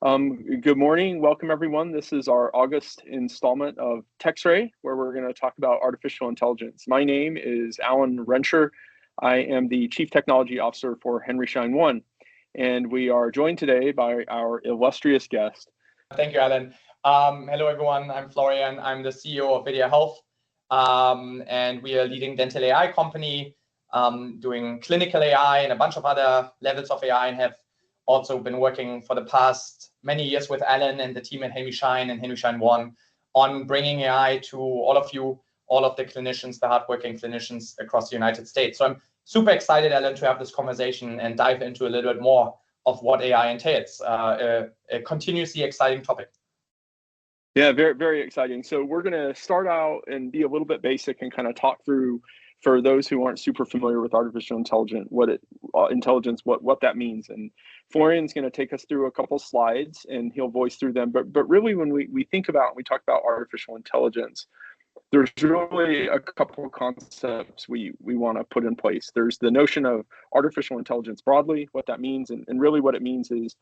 Good morning. Welcome, everyone. This is our August installment of TeX-ray, where we're going to talk about artificial intelligence. My name is Alan Rencher. I am the Chief Technology Officer for Henry Schein One, and we are joined today by our illustrious guest. Thank you, Alan. Hello, everyone. I'm Florian. I'm the CEO of Videa Health, and we are a leading dental AI company doing clinical AI and a bunch of other levels of AI, and have also been working for the past many years with Alan and the team at Henry Schein and Henry Schein One on bringing AI to all of you, all of the clinicians, the hardworking clinicians across the United States. So I'm super excited, Alan, to have this conversation and dive into a little bit more of what AI entails. A continuously exciting topic. Yeah, very, very exciting. So we're going to start out and be a little bit basic and kind of talk through, for those who aren't super familiar with artificial intelligence, what that means. And Florian's going to take us through a couple slides and he'll voice through them. But really, when we think about, we talk about artificial intelligence, there's really a couple of concepts we want to put in place. There's the notion of artificial intelligence broadly, what that means, and really what it means is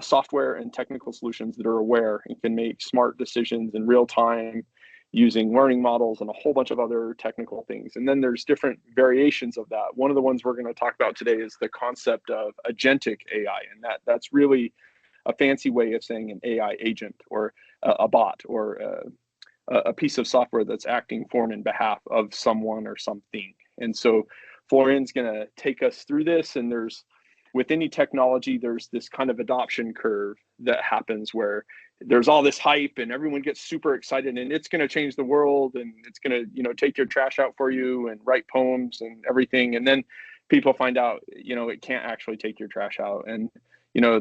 software and technical solutions that are aware and can make smart decisions in real time using learning models and a whole bunch of other technical things. And then there's different variations of that. One of the ones we're going to talk about today is the concept of agentic AI, and that's really a fancy way of saying an AI agent or a bot or a piece of software that's acting for and in behalf of someone or something. And so Florian's going to take us through this, and with any technology, there's this kind of adoption curve that happens where there's all this hype and everyone gets super excited and it's going to change the world and it's going to, take your trash out for you and write poems and everything. And then people find out, it can't actually take your trash out. And,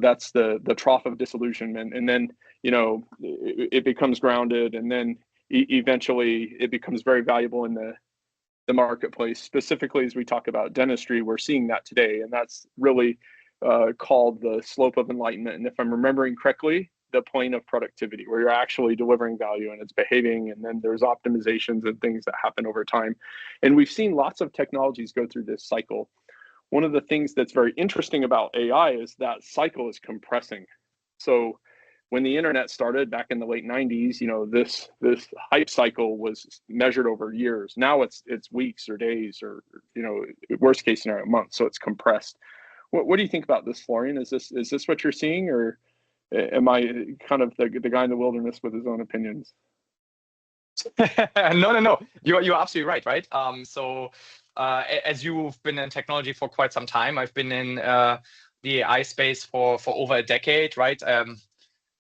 that's the trough of disillusionment. And then, it becomes grounded, and then eventually it becomes very valuable in the marketplace. Specifically, as we talk about dentistry, we're seeing that today, and that's really called the slope of enlightenment. And if I'm remembering correctly, the plane of productivity, where you're actually delivering value and it's behaving, and then there's optimizations and things that happen over time. And we've seen lots of technologies go through this cycle. One of the things that's very interesting about AI is that cycle is compressing. So when the internet started back in the late 90s, this hype cycle was measured over years. Now it's weeks or days or, worst case scenario, months. So it's compressed. What do you think about this, Florian? Is this what you're seeing, or am I kind of the guy in the wilderness with his own opinions? No. You're absolutely right? As you've been in technology for quite some time, I've been in the AI space for over a decade, right?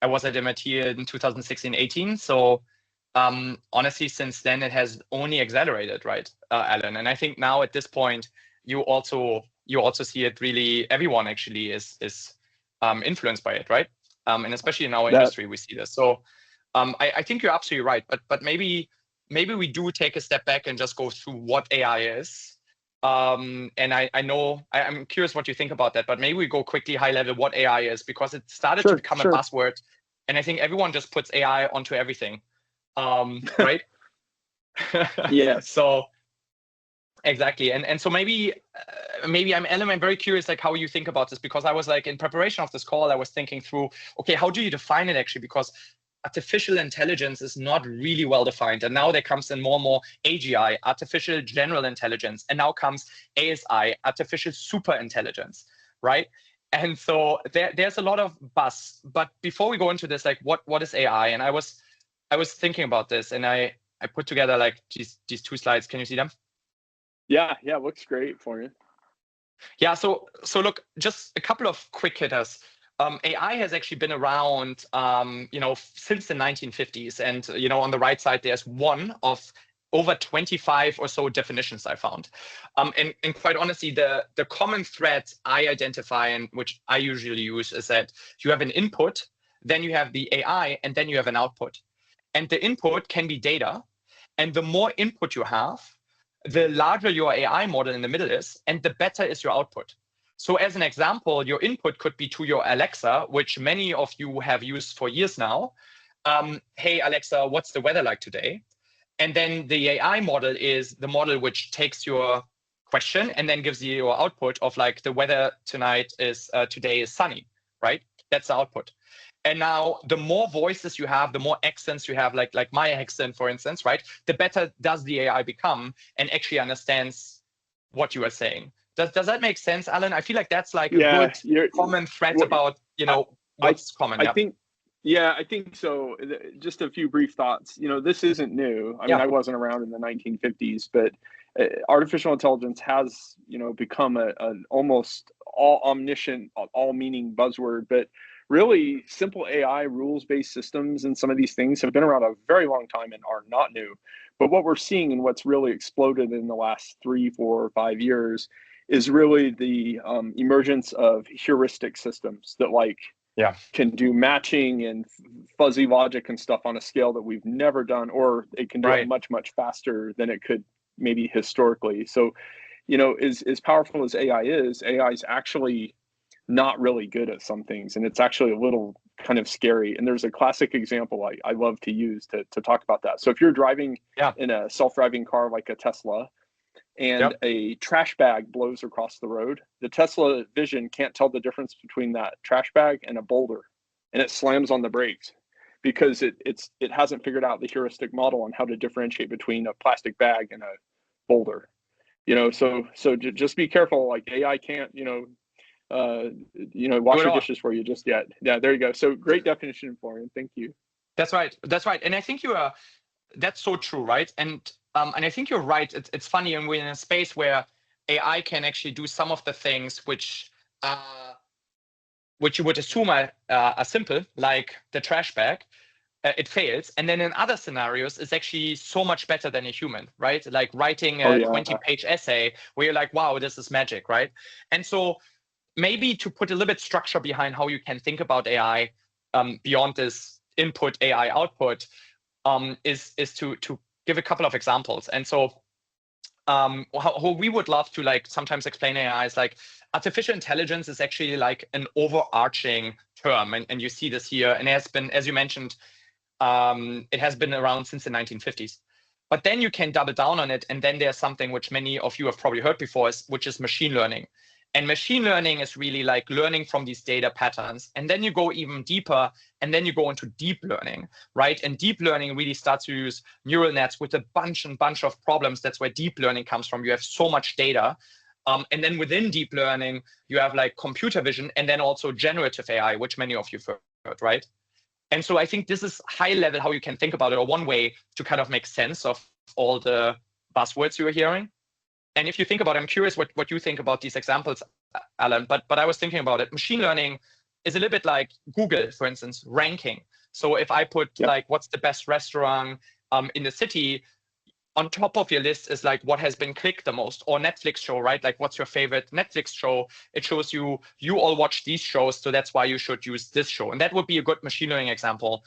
I was at MIT in 2016-18. So honestly, since then, it has only accelerated, right, Alan? And I think now at this point, you also see it really, everyone actually is influenced by it, right? And especially in our industry, we see this. So I think you're absolutely right. But maybe we do take a step back and just go through what AI is. And I know I'm curious what you think about that, but maybe we go quickly high level what AI is, because it started to become a buzzword, and I think everyone just puts AI onto everything, right? Yeah. So exactly, and so maybe I'm very curious, like, how you think about this, because I was like, in preparation of this call, I was thinking through, okay, how do you define it actually? Because artificial intelligence is not really well defined. And now there comes in more and more AGI, artificial general intelligence, and now comes ASI, artificial super intelligence, right? And so there's a lot of buzz. But before we go into this, like, what is AI? And I was thinking about this, and I put together like these two slides. Can you see them? Yeah, looks great for you. Yeah, so look, just a couple of quick hitters. AI has actually been around, since the 1950s. And, on the right side, there's one of over 25 or so definitions I found. And quite honestly, the common thread I identify, and which I usually use, is that you have an input, then you have the AI, and then you have an output. And the input can be data. And the more input you have, the larger your AI model in the middle is, and the better is your output. So as an example, your input could be to your Alexa, which many of you have used for years now. Hey, Alexa, what's the weather like today? And then the AI model is the model which takes your question and then gives you your output of, like, the weather today is sunny, right? That's the output. And now the more voices you have, the more accents you have, like my accent, for instance, right? The better does the AI become and actually understands what you are saying. Does that make sense, Alan? I feel like that's like a Yeah, good common thread about, I, what's common. I think, yeah, I think so. Just a few brief thoughts. This isn't new. I mean, Yeah. I wasn't around in the 1950s, but artificial intelligence has, become an almost all omniscient, all meaning buzzword. But really, simple AI rules-based systems and some of these things have been around a very long time and are not new. But what we're seeing and what's really exploded in the last 3, 4, 5 years is really the emergence of heuristic systems that can do matching and fuzzy logic and stuff on a scale that we've never done, or it can do it much, much faster than it could maybe historically. So, as powerful as AI is actually not really good at some things. And it's actually a little kind of scary. And there's a classic example I love to use to talk about that. So if you're driving in a self-driving car like a Tesla, and a trash bag blows across the road, the Tesla vision can't tell the difference between that trash bag and a boulder, and it slams on the brakes because it hasn't figured out the heuristic model on how to differentiate between a plastic bag and a boulder. So just be careful. Like AI can't wash your dishes for you just yet. Yeah, there you go. So great definition, Florian. Thank you. That's right. And I think that's so true, right? And I think you're right. It's funny, and we're in a space where AI can actually do some of the things which you would assume are simple, like the trash bag. It fails, and then in other scenarios, it's actually so much better than a human, right? Like writing a 20-page essay where you're like, wow, this is magic, right? And so maybe to put a little bit structure behind how you can think about AI beyond this input AI output is to give a couple of examples. And so how we would love to sometimes explain AI is artificial intelligence is actually like an overarching term. And you see this here, and it has been, as you mentioned, it has been around since the 1950s. But then you can double down on it, and then there's something which many of you have probably heard before, which is machine learning. And machine learning is really like learning from these data patterns. And then you go even deeper, and then you go into deep learning, right? And deep learning really starts to use neural nets with a bunch of problems. That's where deep learning comes from. You have so much data. And then within deep learning, you have like computer vision and then also generative AI, which many of you have heard, right? And so I think this is high level how you can think about it, or one way to kind of make sense of all the buzzwords you are hearing. And if you think about it, I'm curious what you think about these examples, Alan, but I was thinking about it. Machine learning is a little bit like Google, for instance, ranking. So if I put like what's the best restaurant in the city, on top of your list is like what has been clicked the most, or Netflix show, right? Like what's your favorite Netflix show? It shows you all watch these shows, so that's why you should use this show. And that would be a good machine learning example.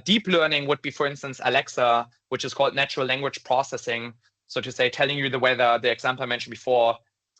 Deep learning would be, for instance, Alexa, which is called natural language processing. So to say, telling you the weather, the example I mentioned before.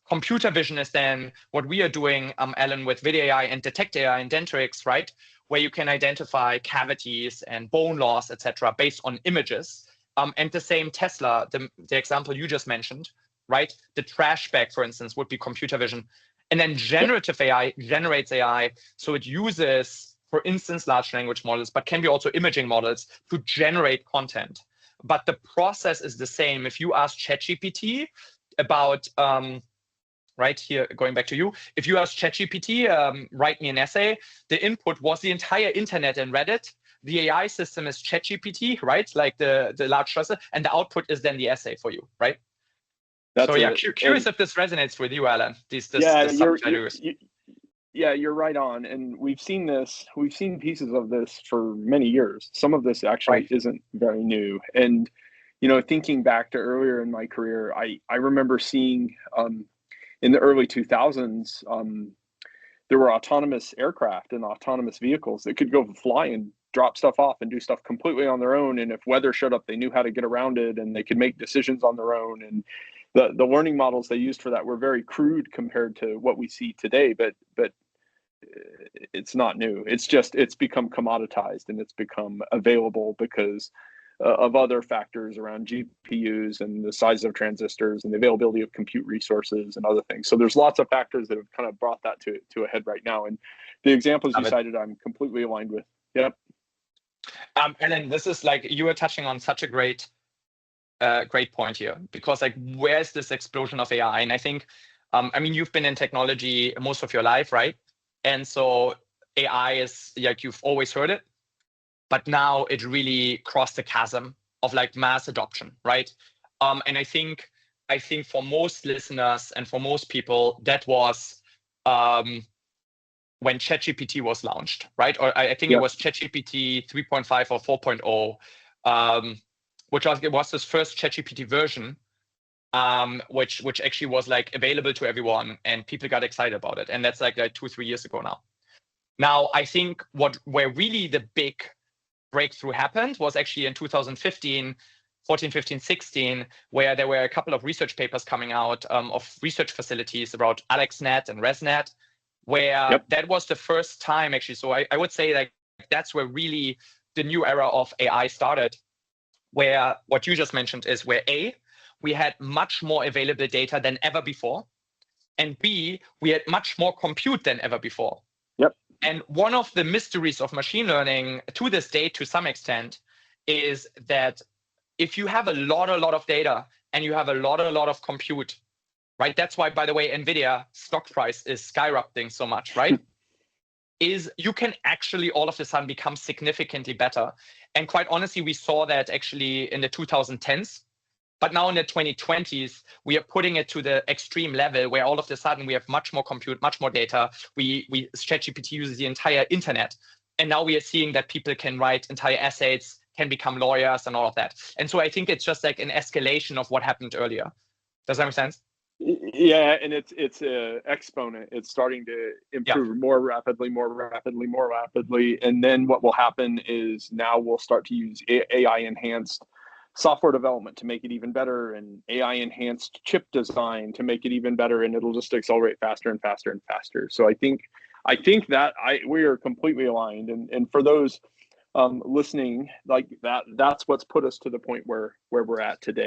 Computer vision is then what we are doing, Alan, with Videa AI and Detect AI and Dentrix, right? Where you can identify cavities and bone loss, etc., based on images. And the same Tesla, the example you just mentioned, right? The trash bag, for instance, would be computer vision. And then generative AI generates AI. So it uses, for instance, large language models, but can be also imaging models to generate content. But the process is the same. If you ask ChatGPT about, right here, going back to you, if you ask ChatGPT, write me an essay, the input was the entire internet and Reddit. The AI system is ChatGPT, right? Like the large cluster, and the output is then the essay for you, right? So yeah, curious if this resonates with you, Alan. You're right on. And we've seen pieces of this for many years. Some of this actually isn't very new. And, thinking back to earlier in my career, I remember seeing in the early 2000s, there were autonomous aircraft and autonomous vehicles that could go fly and drop stuff off and do stuff completely on their own. And if weather showed up, they knew how to get around it, and they could make decisions on their own. And the learning models they used for that were very crude compared to what we see today, but it's not new. It's become commoditized, and it's become available because of other factors around GPUs and the size of transistors and the availability of compute resources and other things. So there's lots of factors that have kind of brought that to a head right now. And the examples you cited, I'm completely aligned with. Yep. And then this is like, you were touching on such a great point here, because like, where's this explosion of AI? And I think, I mean, you've been in technology most of your life, right? And so AI is like, you've always heard it, but now it really crossed the chasm of like mass adoption, right? And I think for most listeners and for most people, that was when ChatGPT was launched, right? Or I think it was ChatGPT 3.5 or 4.0, which was this first ChatGPT version, which actually was like available to everyone, and people got excited about it. And that's like 2-3 years ago now. Now, I think where really the big breakthrough happened was actually in 2015, 14, 15, 16, where there were a couple of research papers coming out of research facilities about AlexNet and ResNet, where that was the first time actually. So I would say like that's where really the new era of AI started, where what you just mentioned is where A, we had much more available data than ever before, and B, we had much more compute than ever before. And one of the mysteries of machine learning to this day, to some extent, is that if you have a lot of data and you have a lot of compute, right? That's why, by the way, NVIDIA stock price is skyrocketing so much, right? Is you can actually all of a sudden become significantly better. And quite honestly, we saw that actually in the 2010s. But now in the 2020s, we are putting it to the extreme level where all of a sudden we have much more compute, much more data. ChatGPT uses the entire internet. And now we are seeing that people can write entire essays, can become lawyers and all of that. And so I think it's just like an escalation of what happened earlier. Does that make sense? Yeah, and it's an exponent. It's starting to improve more rapidly. And then what will happen is now we'll start to use AI enhanced software development to make it even better, and AI enhanced chip design to make it even better, and it'll just accelerate faster and faster and faster. So I think that we are completely aligned, and for those listening, like that's what's put us to the point where we're at today.